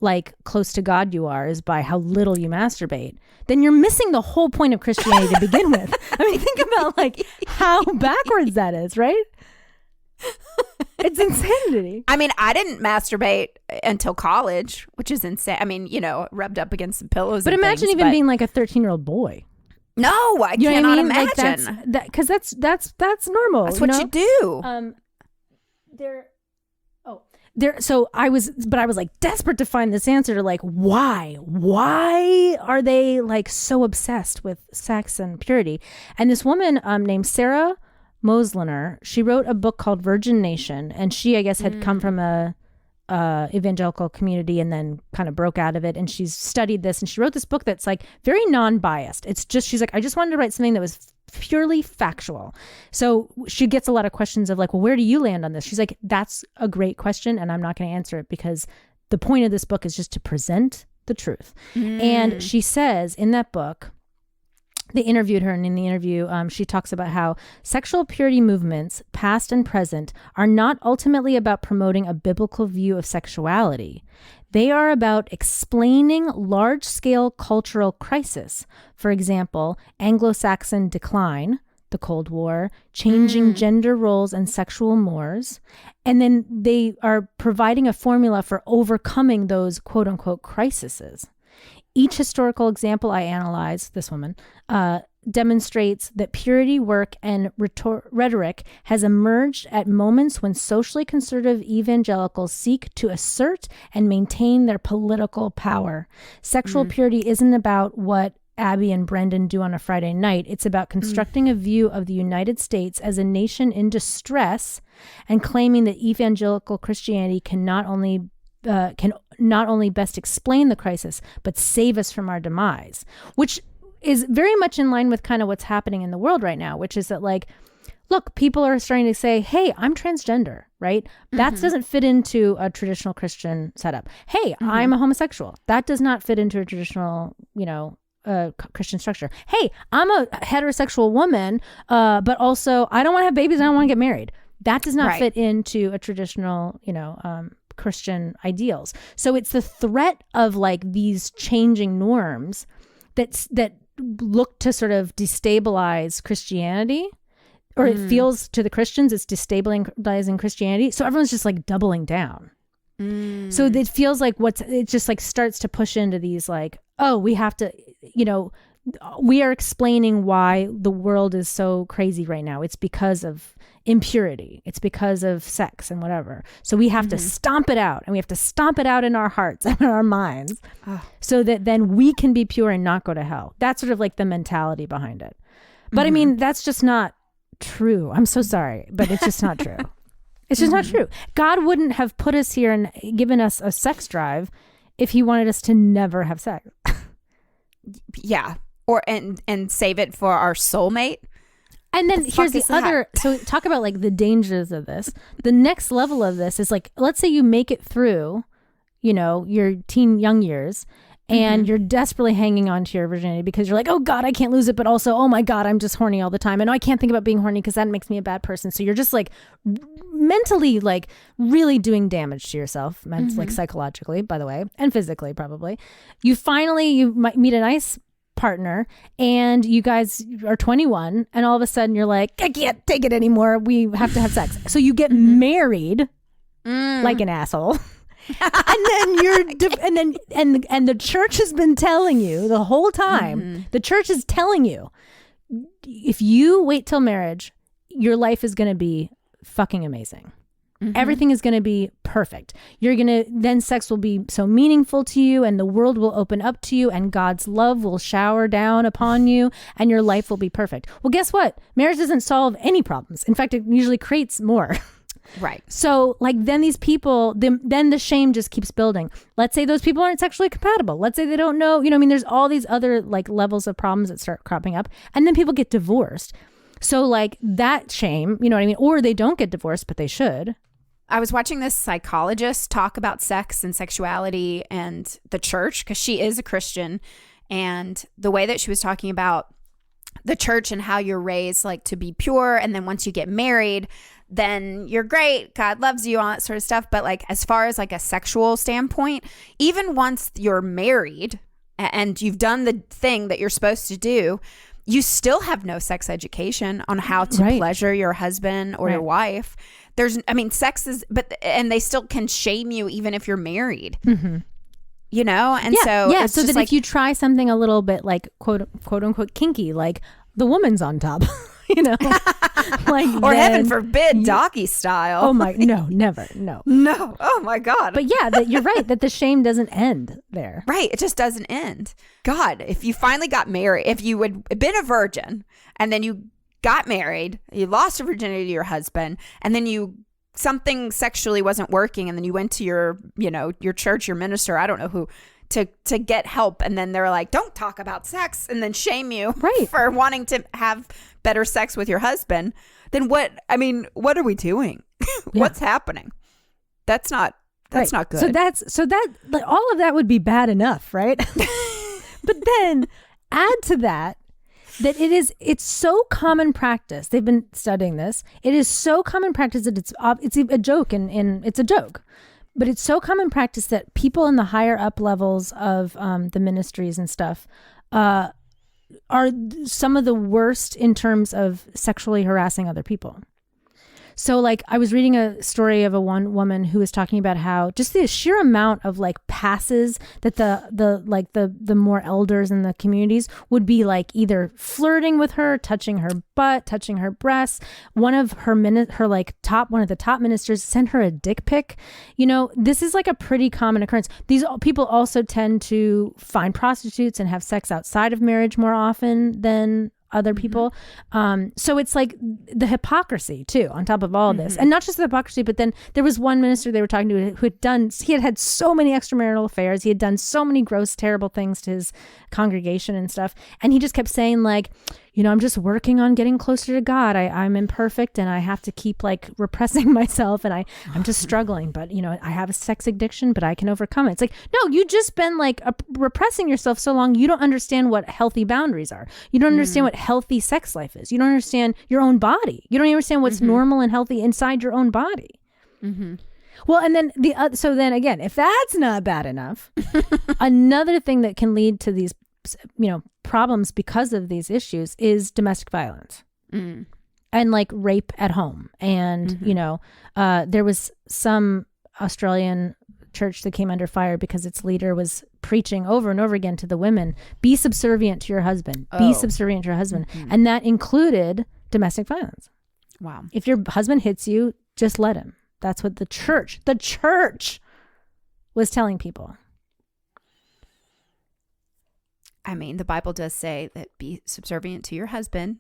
[SPEAKER 1] like close to God you are is by how little you masturbate, then you're missing the whole point of Christianity to begin with. I mean, think about like how backwards that is, right? It's insanity.
[SPEAKER 2] I mean, I didn't masturbate until college, which is insane. I mean, you know, rubbed up against some pillows.
[SPEAKER 1] But
[SPEAKER 2] and
[SPEAKER 1] imagine
[SPEAKER 2] things,
[SPEAKER 1] even being like a 13-year-old boy.
[SPEAKER 2] No, I
[SPEAKER 1] You know
[SPEAKER 2] cannot
[SPEAKER 1] what I mean?
[SPEAKER 2] imagine.
[SPEAKER 1] Like because that's normal.
[SPEAKER 2] That's what you do.
[SPEAKER 1] So I was like desperate to find this answer to like why are they like so obsessed with sex and purity? And this woman named Sarah Mosliner, she wrote a book called Virgin Nation, and she, I guess, had come from a evangelical community and then kind of broke out of it, and she's studied this, and she wrote this book that's like very non-biased. It's just, she's like, I just wanted to write something that was purely factual. So she gets a lot of questions of like, well, where do you land on this? She's like, that's a great question, and I'm not going to answer it because the point of this book is just to present the truth. And she says in that book, they interviewed her, and in the interview, she talks about how sexual purity movements, past and present, are not ultimately about promoting a biblical view of sexuality. They are about explaining large-scale cultural crisis. For example, Anglo-Saxon decline, the Cold War, changing gender roles and sexual mores. And then they are providing a formula for overcoming those quote-unquote crises. Each historical example I analyze, this woman, demonstrates that purity work and rhetoric has emerged at moments when socially conservative evangelicals seek to assert and maintain their political power. Sexual purity isn't about what Abby and Brendan do on a Friday night. It's about constructing a view of the United States as a nation in distress and claiming that evangelical Christianity can not only best explain the crisis, but save us from our demise, which is very much in line with kind of what's happening in the world right now, which is that like, look, people are starting to say, hey, I'm transgender, right? That doesn't fit into a traditional Christian setup. Hey, I'm a homosexual. That does not fit into a traditional, Christian structure. Hey, I'm a heterosexual woman, but also I don't want to have babies. I don't want to get married. That does not fit into a traditional, Christian ideals. So it's the threat of like these changing norms that look to sort of destabilize Christianity, or it feels to the Christians it's destabilizing Christianity. So everyone's just like doubling down. So it feels like it just like starts to push into these like, oh, we have to, we are explaining why the world is so crazy right now. It's because of impurity. It's because of sex and whatever. So we have to stomp it out, and we have to stomp it out in our hearts and our minds so that then we can be pure and not go to hell. That's sort of like the mentality behind it. But I mean, that's just not true. I'm so sorry, but it's just not true. It's just not true. God wouldn't have put us here and given us a sex drive if he wanted us to never have sex.
[SPEAKER 2] Yeah. Or and save it for our soulmate.
[SPEAKER 1] And then here's the other. So talk about like the dangers of this. The next level of this is like, let's say you make it through, your young years, and you're desperately hanging on to your virginity because you're like, oh God, I can't lose it. But also, oh my God, I'm just horny all the time. And I can't think about being horny because that makes me a bad person. So you're just like mentally, like really doing damage to yourself, like psychologically, by the way, and physically probably. You might meet a nice partner and you guys are 21 and all of a sudden you're like, I can't take it anymore. We have to have sex. So you get married like an asshole. And then and the church has been telling you the whole time, the church is telling you, if you wait till marriage, your life is going to be fucking amazing. Everything is going to be perfect. Then sex will be so meaningful to you, and the world will open up to you, and God's love will shower down upon you, and your life will be perfect. Well, guess what? Marriage doesn't solve any problems. In fact, it usually creates more.
[SPEAKER 2] Right.
[SPEAKER 1] So like then these people, then the shame just keeps building. Let's say those people aren't sexually compatible. Let's say they don't know, there's all these other like levels of problems that start cropping up, and then people get divorced. So like that shame, you know what I mean? Or they don't get divorced, but they should.
[SPEAKER 2] I was watching this psychologist talk about sex and sexuality and the church, because she is a Christian, and the way that she was talking about the church and how you're raised like to be pure, and then once you get married, then you're great, God loves you, all that sort of stuff. But like as far as like a sexual standpoint, even once you're married and you've done the thing that you're supposed to do, you still have no sex education on how to pleasure your husband or your wife. Sex is, and they still can shame you even if you're married. And so it's
[SPEAKER 1] so
[SPEAKER 2] just
[SPEAKER 1] that
[SPEAKER 2] like,
[SPEAKER 1] if you try something a little bit like quote unquote kinky, like the woman's on top, like
[SPEAKER 2] or heaven forbid doggy style.
[SPEAKER 1] Oh my, no, never, no.
[SPEAKER 2] Oh my God.
[SPEAKER 1] But yeah, you're right that the shame doesn't end there.
[SPEAKER 2] Right, it just doesn't end. God, if you finally got married, if you had been a virgin and then you got married, you lost your virginity to your husband, and then something sexually wasn't working, and then you went to your church, your minister, I don't know who, to get help, and then they're like, don't talk about sex, and then shame you for wanting to have better sex with your husband, then what are we doing? What's happening? That's not good.
[SPEAKER 1] So that like, all of that would be bad enough, right? But then add to that it's so common practice. They've been studying this. It is so common practice that it's a joke, and it's a joke. But it's so common practice that people in the higher up levels of the ministries and stuff are some of the worst in terms of sexually harassing other people. So like I was reading a story of one woman who was talking about how just the sheer amount of like passes that the more elders in the communities would be like either flirting with her, touching her butt, touching her breasts. One of the top ministers sent her a dick pic. This is like a pretty common occurrence. These people also tend to find prostitutes and have sex outside of marriage more often than other people. So it's like the hypocrisy too, on top of all of this. And not just the hypocrisy, but then there was one minister they were talking to who had so many extramarital affairs. He had done so many gross, terrible things to his congregation and stuff. And he just kept saying like, I'm just working on getting closer to God. I'm imperfect and I have to keep like repressing myself and I'm just struggling. But, I have a sex addiction, but I can overcome it. It's like, no, you just been like repressing yourself so long. You don't understand what healthy boundaries are. You don't understand what healthy sex life is. You don't understand your own body. You don't understand what's normal and healthy inside your own body. Well, and then so then again, if that's not bad enough, another thing that can lead to these, problems because of these issues is domestic violence and like rape at home. And, there was some Australian church that came under fire because its leader was preaching over and over again to the women, be subservient to your husband, be subservient to your husband. And that included domestic violence.
[SPEAKER 2] Wow.
[SPEAKER 1] If your husband hits you, just let him. That's what the church was telling people.
[SPEAKER 2] I mean, the Bible does say that be subservient to your husband.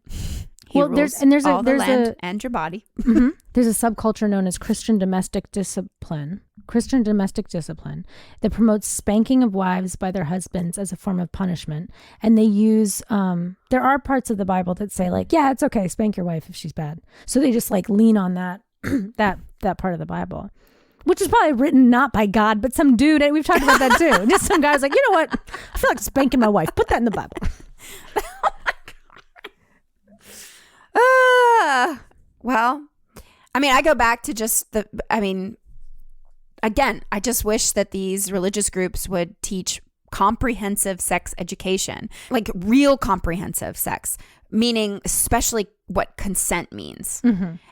[SPEAKER 1] There's
[SPEAKER 2] all the land and your body.
[SPEAKER 1] There's a subculture known as Christian domestic discipline that promotes spanking of wives by their husbands as a form of punishment. And they use, there are parts of the Bible that say like, yeah, it's okay, spank your wife if she's bad. So they just like lean on that, that part of the Bible. Which is probably written not by God, but some dude, and we've talked about that too. Just some guy's like, you know what? I feel like spanking my wife. Put that in the Bible.
[SPEAKER 2] Well, I mean, I go back to just again, I just wish that these religious groups would teach comprehensive sex education, like real comprehensive sex, meaning especially what consent means.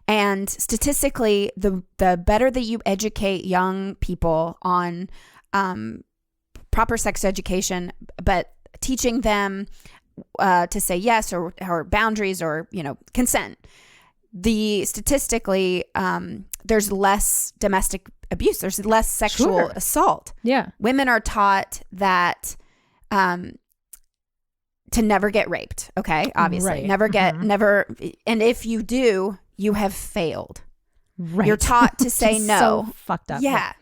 [SPEAKER 2] And statistically, the better that you educate young people on proper sex education, but teaching them to say yes or boundaries or consent, statistically there's less domestic abuse, there's less sexual assault.
[SPEAKER 1] Yeah,
[SPEAKER 2] women are taught that to never get raped. Okay, obviously,
[SPEAKER 1] right.
[SPEAKER 2] never, and if you do, you have failed.
[SPEAKER 1] Right,
[SPEAKER 2] you're taught to say no.
[SPEAKER 1] So fucked up.
[SPEAKER 2] Yeah,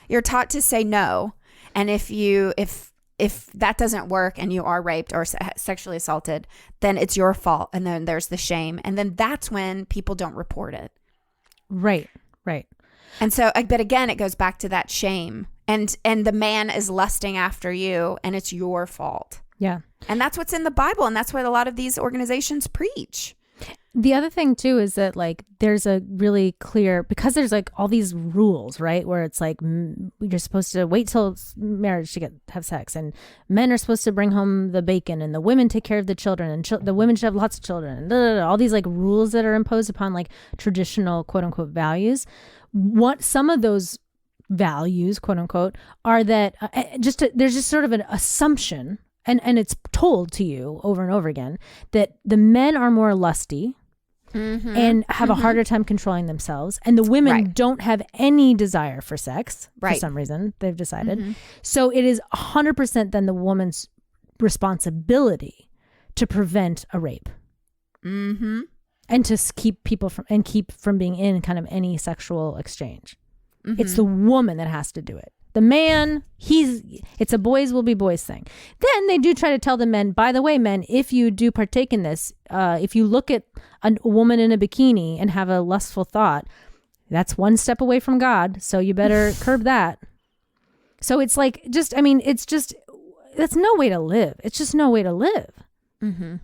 [SPEAKER 2] you're taught to say no, and if that doesn't work and you are raped or sexually assaulted, then it's your fault. And then there's the shame. And then that's when people don't report it.
[SPEAKER 1] Right.
[SPEAKER 2] And so, but again, it goes back to that shame. And the man is lusting after you and it's your fault.
[SPEAKER 1] Yeah.
[SPEAKER 2] And that's what's in the Bible. And that's what a lot of these organizations preach.
[SPEAKER 1] The other thing too is that like there's a really clear, because there's like all these rules, right, where it's like you're supposed to wait till marriage to have sex, and men are supposed to bring home the bacon, and the women take care of the children, and the women should have lots of children, and all these like rules that are imposed upon like traditional quote unquote values. What some of those values quote unquote are that there's just sort of an assumption, and it's told to you over and over again that the men are more lusty. And have a harder time controlling themselves, and the women don't have any desire for sex for some reason, they've decided. So it is 100% then the woman's responsibility to prevent a rape, and to keep people from being in kind of any sexual exchange. It's the woman that has to do it. The man, it's a boys will be boys thing. Then they do try to tell the men, by the way, men, if you do partake in this, if you look at a woman in a bikini and have a lustful thought, that's one step away from God. So you better curb that. So it's like, that's no way to live. It's just no way to live.
[SPEAKER 2] And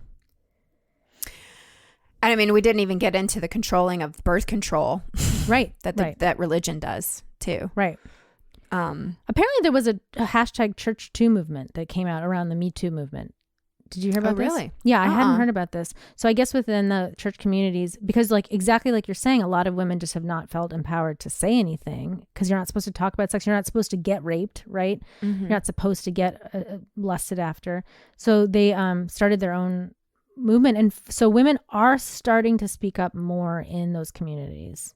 [SPEAKER 2] I mean, we didn't even get into the controlling of birth control.
[SPEAKER 1] Right.
[SPEAKER 2] That religion does too.
[SPEAKER 1] Right. Apparently there was a hashtag Church 2 movement that came out around the Me Too movement. Did you hear about this?
[SPEAKER 2] Really?
[SPEAKER 1] Yeah, I hadn't heard about this. So I guess within the church communities, because like exactly like you're saying, a lot of women just have not felt empowered to say anything, because you're not supposed to talk about sex. You're not supposed to get raped, right? You're not supposed to get lusted after. So they started their own movement. And so women are starting to speak up more in those communities.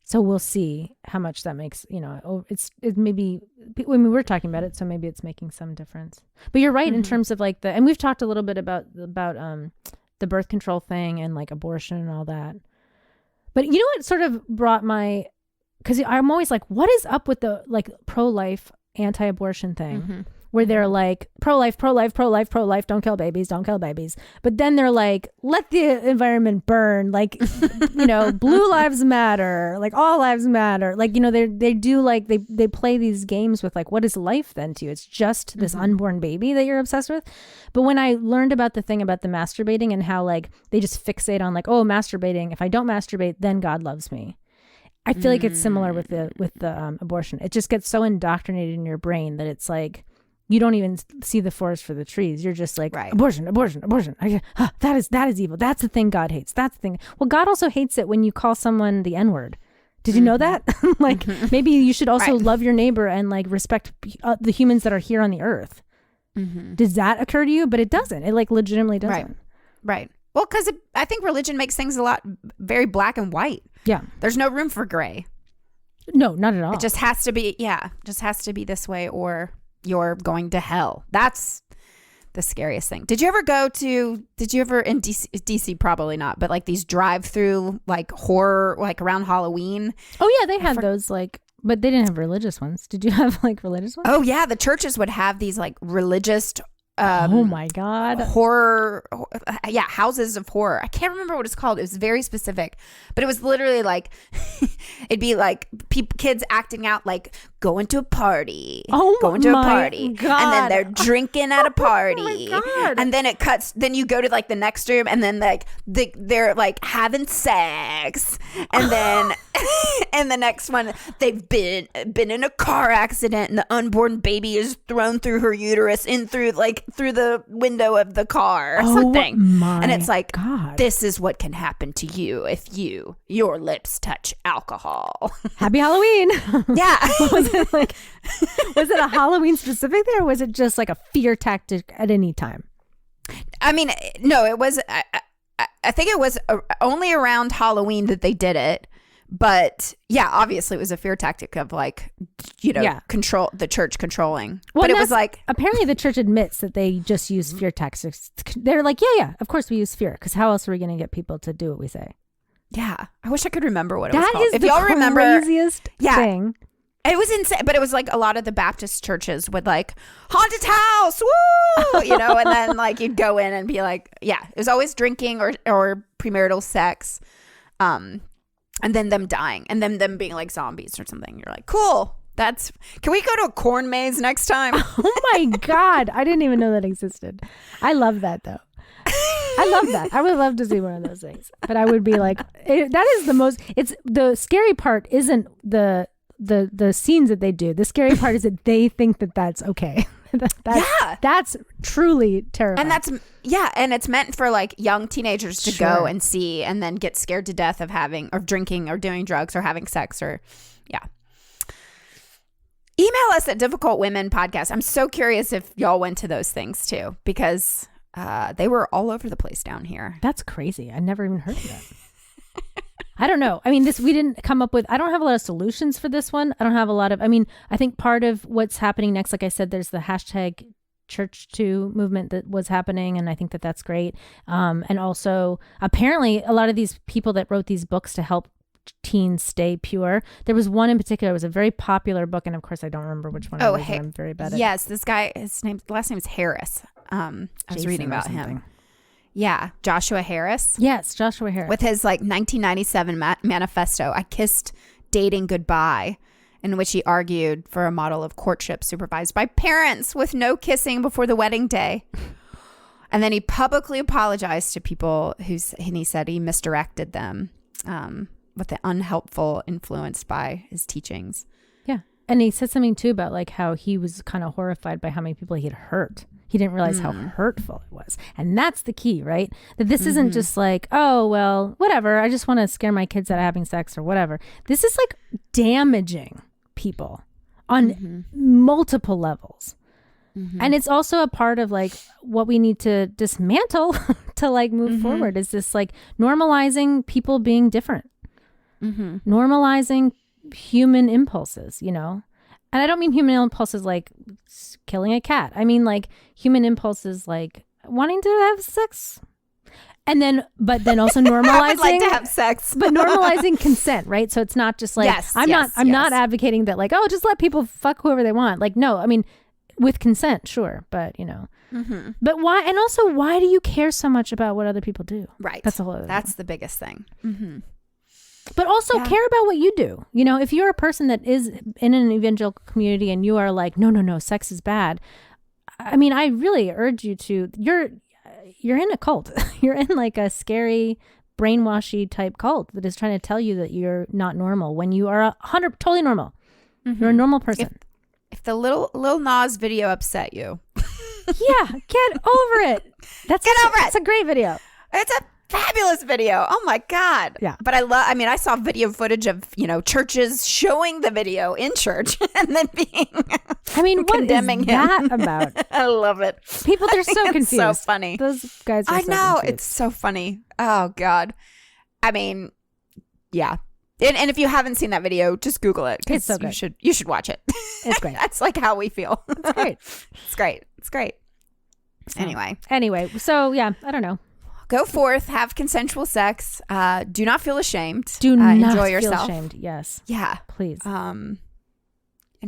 [SPEAKER 1] So we'll see how much that makes, it maybe, we're talking about it, so maybe it's making some difference. But you're right in terms of like and we've talked a little bit about the birth control thing and like abortion and all that. But you know what sort of brought because I'm always like, what is up with the like pro-life anti-abortion thing? where they're like pro-life, pro-life, pro-life, pro-life, don't kill babies, don't kill babies. But then they're like, let the environment burn, like, you know, blue lives matter, like all lives matter. Like, you know, they do like, they play these games with like, what is life then to you? It's just this unborn baby that you're obsessed with. But when I learned about the thing about the masturbating and how like they just fixate on like, oh, masturbating, if I don't masturbate, then God loves me. I feel like it's similar with the abortion. It just gets so indoctrinated in your brain that it's like, you don't even see the forest for the trees. You're just like, abortion, abortion, abortion. That is evil. That's the thing God hates. That's the thing. Well, God also hates it when you call someone the N-word. Did you know that? Like, maybe you should also love your neighbor and like respect the humans that are here on the earth. Does that occur to you? But it doesn't. It like legitimately doesn't.
[SPEAKER 2] Right. Well, because I think religion makes things a lot very black and white. Yeah. There's no room for gray.
[SPEAKER 1] No, not at all.
[SPEAKER 2] It just has to be, just has to be this way or you're going to hell. That's the scariest thing. Did you ever in DC probably not, but like these drive-through like horror, like around Halloween?
[SPEAKER 1] Oh yeah, they had those like, but they didn't have religious ones. Did you have like religious ones?
[SPEAKER 2] Oh yeah, the churches would have these like religious
[SPEAKER 1] oh my God.
[SPEAKER 2] Horror. Yeah. Houses of horror. I can't remember what it's called. It was very specific, but it was literally like, it'd be like kids acting out, like going to a party, going to a party. God. And then they're drinking at a party. Oh my God. And then it cuts. Then you go to like the next room and then like they're like having sex. And then and the next one, they've been in a car accident and the unborn baby is thrown through her uterus through the window of the car or something. And it's like, God. This is what can happen to you if your lips touch alcohol.
[SPEAKER 1] Happy Halloween.
[SPEAKER 2] Yeah.
[SPEAKER 1] Was it a Halloween specific there, or was it just like a fear tactic at any time?
[SPEAKER 2] I mean, no, it was, I think it was only around Halloween that they did it. But yeah, obviously it was a fear tactic of like, control the church controlling. Well, but it was like,
[SPEAKER 1] apparently the church admits that they just use fear tactics. They're like, yeah, of course we use fear, because how else are we going to get people to do what we say?
[SPEAKER 2] Yeah, I wish I could remember what it was called.
[SPEAKER 1] That is the craziest thing.
[SPEAKER 2] It was insane, but it was like a lot of the Baptist churches would like haunted house, woo, and then like you'd go in and be like, yeah, it was always drinking or premarital sex. And then them dying and then them being like zombies or something. You're like, cool. Can we go to a corn maze next time?
[SPEAKER 1] Oh my God. I didn't even know that existed. I love that though. I love that. I would love to see one of those things. But I would be like, that is the scary part isn't the scenes that they do. The scary part is that they think that that's okay. That's truly terrifying.
[SPEAKER 2] And and it's meant for like young teenagers to go and see and then get scared to death of having or drinking or doing drugs or having sex or Email us at Difficult Women Podcast. I'm so curious if y'all went to those things too, because they were all over the place down here.
[SPEAKER 1] That's crazy. I never even heard of that. I don't know. I mean, we didn't come up with, I don't have a lot of solutions for this one. I don't have a lot of, I think part of what's happening next, like I said, there's the hashtag Church2 movement that was happening. And I think that that's great. And also apparently a lot of these people that wrote these books to help teens stay pure. There was one in particular, it was a very popular book. And of course I don't remember which one it was. I'm very bad at it.
[SPEAKER 2] Yes. This guy, last name is Harris. I was reading about him. Yeah, Joshua Harris.
[SPEAKER 1] Yes, Joshua Harris.
[SPEAKER 2] With his like 1997 manifesto, I Kissed Dating Goodbye, in which he argued for a model of courtship supervised by parents with no kissing before the wedding day. And then he publicly apologized to people and he said he misdirected them with the unhelpful influence by his teachings.
[SPEAKER 1] Yeah. And he said something too about like how he was kind of horrified by how many people he had hurt. He didn't realize how hurtful it was. And that's the key, right? That this isn't just like, oh, well, whatever. I just want to scare my kids out of having sex or whatever. This is like damaging people on multiple levels. And it's also a part of like what we need to dismantle to like move forward is this like normalizing people being different. Normalizing human impulses, And I don't mean human impulses like killing a cat. I mean like human impulses like wanting to have sex. But then also normalizing
[SPEAKER 2] I would like to have sex.
[SPEAKER 1] But normalizing consent, right? So it's not just like I'm not advocating that like, oh, just let people fuck whoever they want. Like, no, I mean, with consent, sure, but
[SPEAKER 2] Mm-hmm.
[SPEAKER 1] but why? And also, why do you care so much about what other people do?
[SPEAKER 2] Right.
[SPEAKER 1] That's a whole other
[SPEAKER 2] That's
[SPEAKER 1] thing.
[SPEAKER 2] the biggest thing. Mm-hmm.
[SPEAKER 1] But also care about what you do. If you're a person that is in an evangelical community and you are like, no, sex is bad. I mean, I really urge you to. You're in a cult. You're in like a scary, brainwashy type cult that is trying to tell you that you're not normal when you are 100 totally normal. Mm-hmm. You're a normal person.
[SPEAKER 2] If the little Nas video upset you,
[SPEAKER 1] yeah, get over it. Get over it. It's a great video.
[SPEAKER 2] It's a fabulous video. Oh my God.
[SPEAKER 1] Yeah.
[SPEAKER 2] But I saw video footage of, churches showing the video in church and then being condemning
[SPEAKER 1] what is that about?
[SPEAKER 2] I love it.
[SPEAKER 1] People, they're so confused.
[SPEAKER 2] It's so funny.
[SPEAKER 1] Those guys are
[SPEAKER 2] I
[SPEAKER 1] so
[SPEAKER 2] know.
[SPEAKER 1] confused.
[SPEAKER 2] It's so funny. Oh God. I mean, yeah. And if you haven't seen that video, just Google it.
[SPEAKER 1] It's so good.
[SPEAKER 2] You should watch it.
[SPEAKER 1] It's great.
[SPEAKER 2] That's like how we feel.
[SPEAKER 1] It's great.
[SPEAKER 2] It's great. Anyway,
[SPEAKER 1] so yeah, I don't know.
[SPEAKER 2] Go forth, have consensual sex. Do not feel ashamed.
[SPEAKER 1] Do not
[SPEAKER 2] enjoy
[SPEAKER 1] feel
[SPEAKER 2] yourself.
[SPEAKER 1] ashamed. Yes.
[SPEAKER 2] Yeah.
[SPEAKER 1] Please.
[SPEAKER 2] And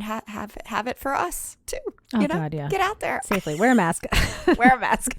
[SPEAKER 2] have it for us too.
[SPEAKER 1] Oh God, yeah.
[SPEAKER 2] Get out there
[SPEAKER 1] safely. Wear a mask.
[SPEAKER 2] Wear a mask.